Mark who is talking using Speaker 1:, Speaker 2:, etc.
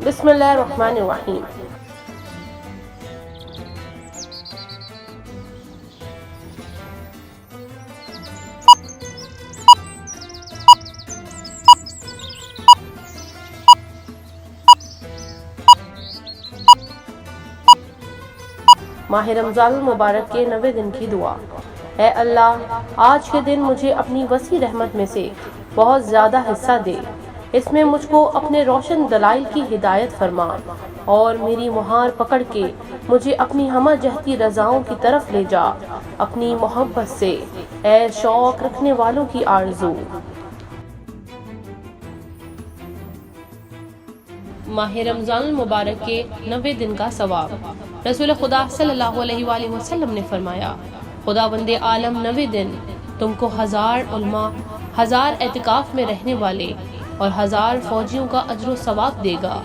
Speaker 1: بسم اللہ الرحمن الرحیم۔ ماہ رمضان المبارک کے 90 دن کی دعا۔ اے اللہ، آج کے دن مجھے اپنی وسیع رحمت میں سے بہت زیادہ حصہ دے، اس میں مجھ کو اپنے روشن دلائل کی ہدایت فرما اور میری مہار پکڑ کے مجھے اپنی ہمہ جہتی رضاؤں کی طرف لے جا، اپنی محبت سے اے شوق رکھنے والوں کی آرزو۔ ماہ رمضان المبارک کے 90 دن کا ثواب۔ رسول خدا صلی اللہ علیہ وآلہ وسلم نے فرمایا، خداوند عالم 90 دن تم کو 1000 علماء، 1000 اعتکاف میں رہنے والے اور 1000 فوجیوں کا اجر و ثواب دے گا۔